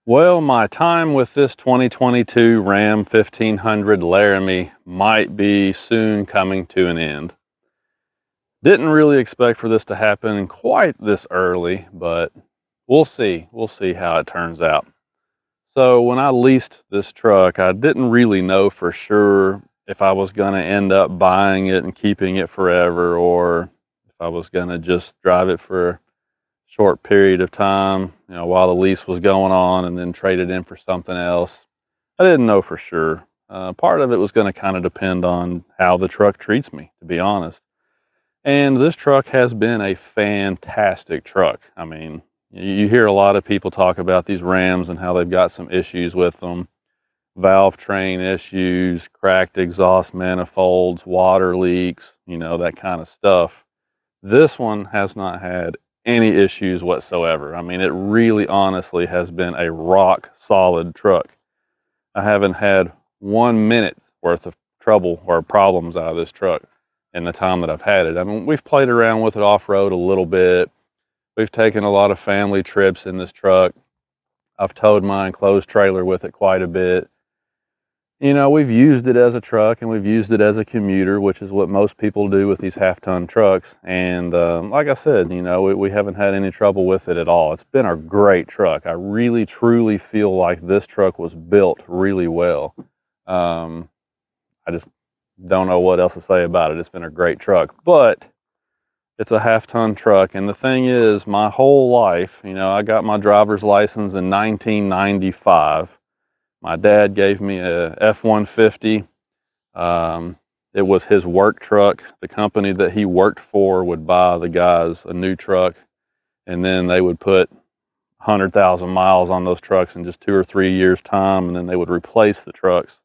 Well, my time with this 2022 Ram 1500 Laramie might be soon coming to an end. Didn't really expect for this to happen quite this early, but we'll see. We'll see how it turns out. So when I leased this truck, I didn't really know for sure if I was going to end up buying it and keeping it forever, or if I was going to just drive it for short period of time, while the lease was going on and then trade it in for something else. I didn't know for sure. Part of it was going to kind of depend on how the truck treats me, to be honest. And this truck has been a fantastic truck. I mean, you hear a lot of people talk about these Rams and how they've got some issues with them. Valve train issues, cracked exhaust manifolds, water leaks, that kind of stuff. This one has not had any issues whatsoever. I mean, it really honestly has been a rock solid truck. I haven't had 1 minute worth of trouble or problems out of this truck in the time that I've had it. I mean, we've played around with it off-road a little bit. We've taken a lot of family trips in this truck. I've towed my enclosed trailer with it quite a bit. We've used it as a truck and we've used it as a commuter, which is what most people do with these half-ton trucks. And like I said, we haven't had any trouble with it at all. It's been a great truck. I really, truly feel like this truck was built really well. I just don't know what else to say about it. It's been a great truck, but it's a half-ton truck. And the thing is, my whole life, I got my driver's license in 1995. My dad gave me a F-150. It was his work truck. The company that he worked for would buy the guys a new truck, and then they would put 100,000 miles on those trucks in just 2 or 3 years' time, and then they would replace the trucks.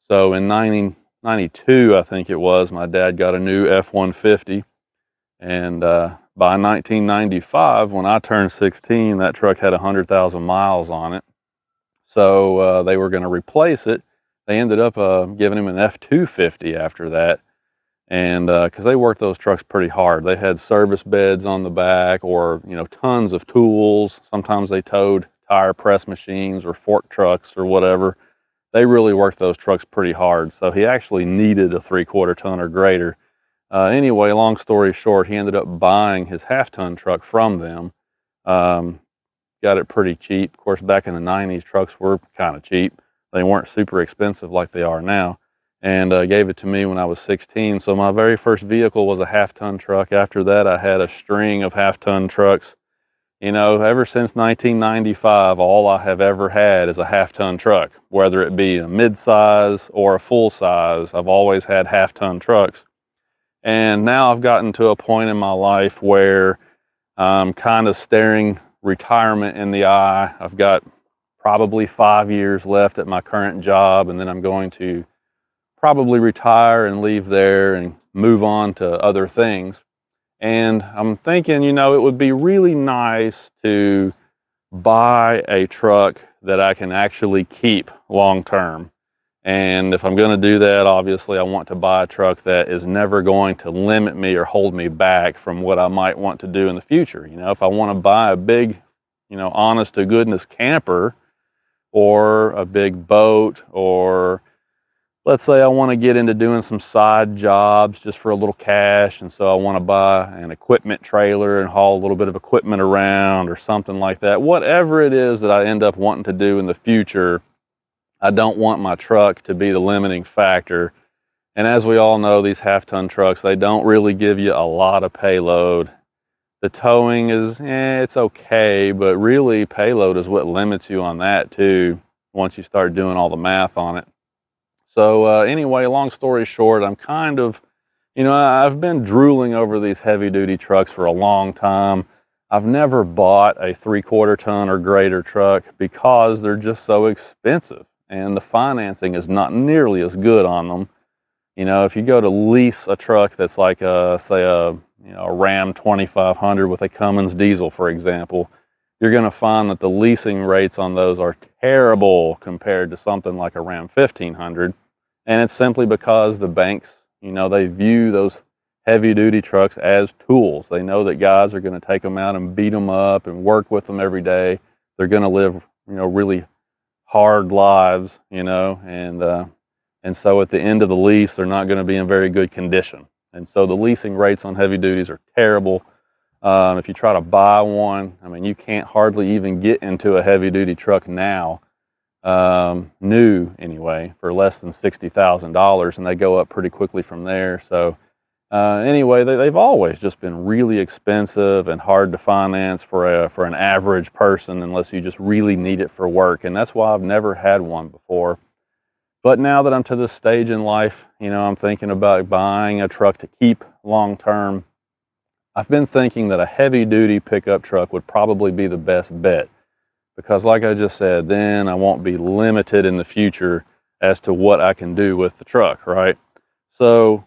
So in 1992, I think it was, my dad got a new F-150, and by 1995, when I turned 16, that truck had 100,000 miles on it. So they were going to replace it. They ended up giving him an F-250 after that. And because they worked those trucks pretty hard. They had service beds on the back, or, tons of tools. Sometimes they towed tire press machines or fork trucks or whatever. They really worked those trucks pretty hard. So he actually needed a 3/4 ton or greater. Anyway, long story short, he ended up buying his half-ton truck from them. Got it pretty cheap. Of course, back in the 90s, trucks were kind of cheap. They weren't super expensive like they are now. And gave it to me when I was 16. So my very first vehicle was a half-ton truck. After that, I had a string of half-ton trucks. Ever since 1995, all I have ever had is a half-ton truck. Whether it be a mid-size or a full-size, I've always had half-ton trucks. And now I've gotten to a point in my life where I'm kind of staring retirement in the eye. I've got probably 5 years left at my current job, and then I'm going to probably retire and leave there and move on to other things. And I'm thinking, it would be really nice to buy a truck that I can actually keep long term. And if I'm going to do that, obviously I want to buy a truck that is never going to limit me or hold me back from what I might want to do in the future. If I want to buy a big, honest to goodness camper, or a big boat, or let's say I want to get into doing some side jobs just for a little cash, and so I want to buy an equipment trailer and haul a little bit of equipment around or something like that. Whatever it is that I end up wanting to do in the future, I don't want my truck to be the limiting factor. And as we all know, these half-ton trucks, they don't really give you a lot of payload. The towing is, it's okay, but really payload is what limits you on that too, once you start doing all the math on it. So anyway, long story short, I'm kind of, I've been drooling over these heavy-duty trucks for a long time. I've never bought a 3/4 ton or greater truck because they're just so expensive, and the financing is not nearly as good on them. If you go to lease a truck that's like say a Ram 2500 with a Cummins diesel, for example, you're going to find that the leasing rates on those are terrible compared to something like a Ram 1500. And it's simply because the banks, they view those heavy-duty trucks as tools. They know that guys are going to take them out and beat them up and work with them every day. They're going to live really hard lives, and so at the end of the lease, they're not going to be in very good condition. And so the leasing rates on heavy duties are terrible. If you try to buy one, I mean, you can't hardly even get into a heavy duty truck now, new anyway, for less than $60,000, and they go up pretty quickly from there. So anyway, they've always just been really expensive and hard to finance for an average person unless you just really need it for work. And that's why I've never had one before. But now that I'm to this stage in life, I'm thinking about buying a truck to keep long term. I've been thinking that a heavy duty pickup truck would probably be the best bet, because like I just said, then I won't be limited in the future as to what I can do with the truck, right? So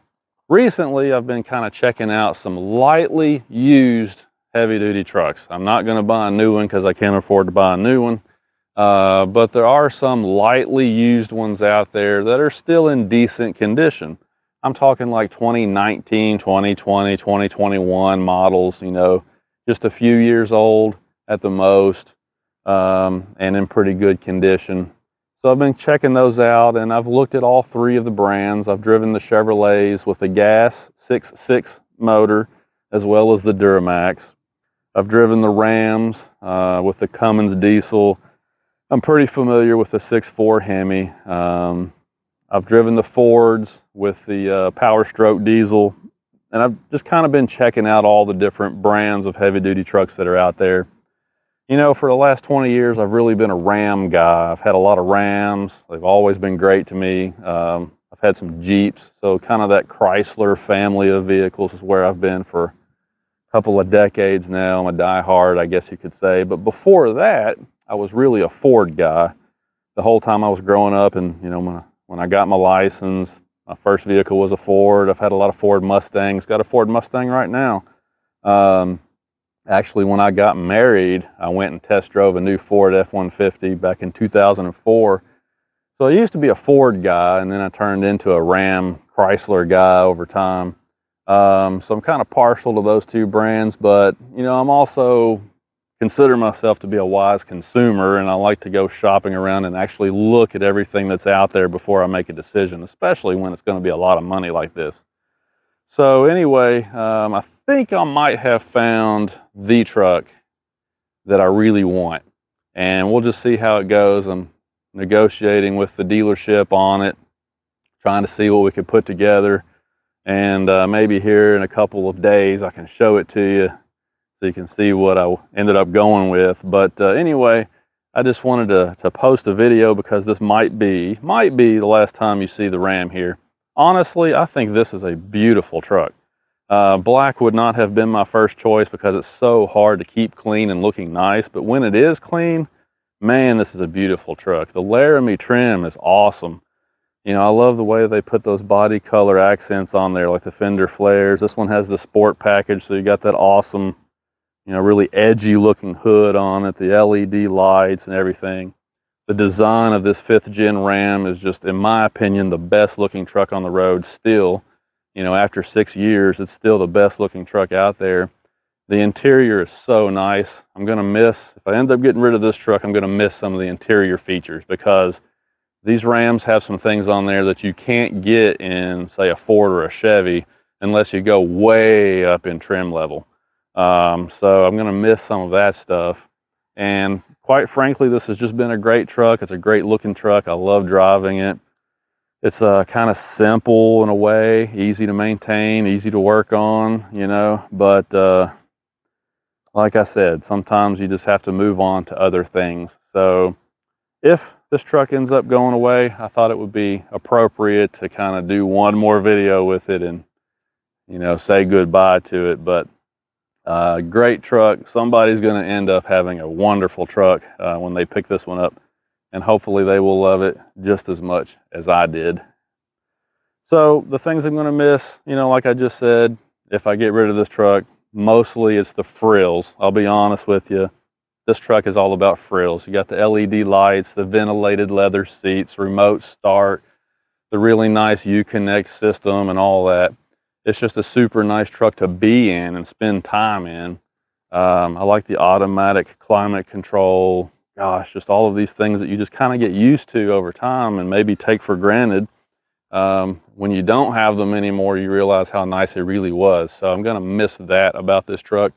recently I've been kind of checking out some lightly used heavy duty trucks. I'm not going to buy a new one because I can't afford to buy a new one. But there are some lightly used ones out there that are still in decent condition. I'm talking like 2019, 2020, 2021 models, just a few years old at the most, and in pretty good condition. So I've been checking those out, and I've looked at all three of the brands. I've driven the Chevrolets with the gas 6.6 motor, as well as the Duramax. I've driven the Rams with the Cummins diesel. I'm pretty familiar with the 6.4 Hemi. I've driven the Fords with the Power Stroke diesel, and I've just kind of been checking out all the different brands of heavy-duty trucks that are out there. For the last 20 years, I've really been a Ram guy. I've had a lot of Rams. They've always been great to me. I've had some Jeeps, so kind of that Chrysler family of vehicles is where I've been for a couple of decades now. I'm a diehard, I guess you could say. But before that, I was really a Ford guy the whole time I was growing up. And when I got my license, my first vehicle was a Ford. I've had a lot of Ford Mustangs. Got a Ford Mustang right now. Actually, when I got married, I went and test drove a new Ford F-150 back in 2004. So I used to be a Ford guy, and then I turned into a Ram Chrysler guy over time. So I'm kind of partial to those two brands, but I'm also consider myself to be a wise consumer, and I like to go shopping around and actually look at everything that's out there before I make a decision, especially when it's going to be a lot of money like this. So anyway, I think I might have found the truck that I really want, and we'll just see how it goes. I'm negotiating with the dealership on it, trying to see what we could put together, and maybe here in a couple of days I can show it to you so you can see what I ended up going with. But anyway, I just wanted to post a video because this might be the last time you see the Ram here. Honestly, I think this is a beautiful truck. Black would not have been my first choice because it's so hard to keep clean and looking nice, but when it is clean, man, this is a beautiful truck. The Laramie trim is awesome. I love the way they put those body color accents on there, like the fender flares. This one has the sport package, so you got that awesome, really edgy looking hood on it, the LED lights and everything. The design of this 5th gen Ram is just, in my opinion, the best looking truck on the road still. After 6 years, it's still the best looking truck out there. The interior is so nice. I'm going to miss, if I end up getting rid of this truck, I'm going to miss some of the interior features, because these Rams have some things on there that you can't get in, say, a Ford or a Chevy unless you go way up in trim level. So I'm going to miss some of that stuff. And quite frankly, this has just been a great truck. It's a great looking truck. I love driving it. It's kind of simple in a way, easy to maintain, easy to work on, but like I said, sometimes you just have to move on to other things. So if this truck ends up going away, I thought it would be appropriate to kind of do one more video with it and, say goodbye to it. But great truck. Somebody's going to end up having a wonderful truck when they pick this one up, and hopefully they will love it just as much as I did. So the things I'm going to miss, like I just said, if I get rid of this truck, mostly it's the frills. I'll be honest with you. This truck is all about frills. You got the LED lights, the ventilated leather seats, remote start, the really nice Uconnect system and all that. It's just a super nice truck to be in and spend time in. I like the automatic climate control, gosh, just all of these things that you just kind of get used to over time and maybe take for granted. When you don't have them anymore, you realize how nice it really was. So I'm going to miss that about this truck.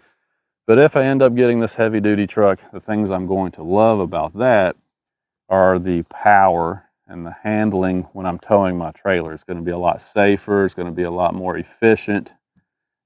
But if I end up getting this heavy duty truck, the things I'm going to love about that are the power and the handling when I'm towing my trailer. It's going to be a lot safer. It's going to be a lot more efficient.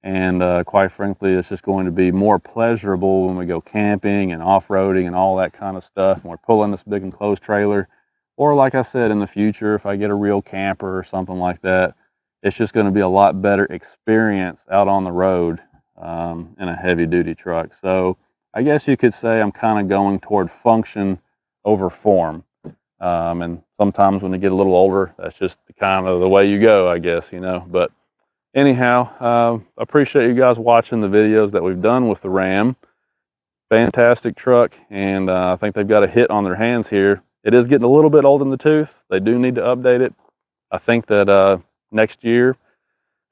And quite frankly, it's just going to be more pleasurable when we go camping and off-roading and all that kind of stuff. And we're pulling this big enclosed trailer. Or like I said, in the future, if I get a real camper or something like that, it's just going to be a lot better experience out on the road in a heavy duty truck. So I guess you could say I'm kind of going toward function over form. And sometimes when you get a little older, that's just kind of the way you go, I guess, you know. But anyhow, appreciate you guys watching the videos that we've done with the Ram. Fantastic truck, and I think they've got a hit on their hands here. It is getting a little bit old in the tooth. They do need to update it. I think that next year,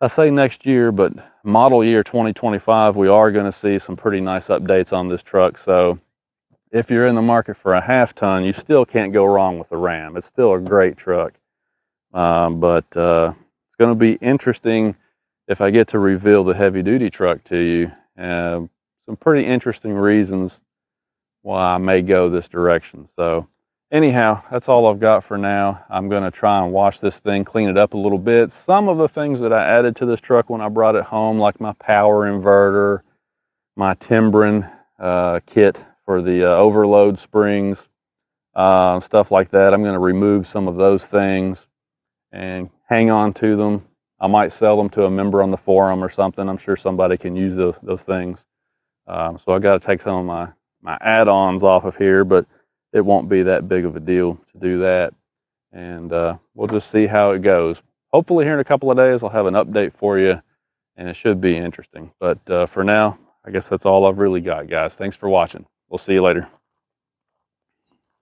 I say next year, but model year 2025, we are going to see some pretty nice updates on this truck. So if you're in the market for a half ton, you still can't go wrong with the Ram. It's still a great truck. But it's going to be interesting if I get to reveal the heavy duty truck to you. Some pretty interesting reasons why I may go this direction. So anyhow, that's all I've got for now. I'm going to try and wash this thing, clean it up a little bit. Some of the things that I added to this truck when I brought it home, like my power inverter, my timbering kit for the overload springs, stuff like that. I'm going to remove some of those things and hang on to them. I might sell them to a member on the forum or something. I'm sure somebody can use those things. So I got to take some of my add-ons off of here, but it won't be that big of a deal to do that. And we'll just see how it goes. Hopefully here in a couple of days, I'll have an update for you, and it should be interesting. But for now, I guess that's all I've really got, guys. Thanks for watching. We'll see you later.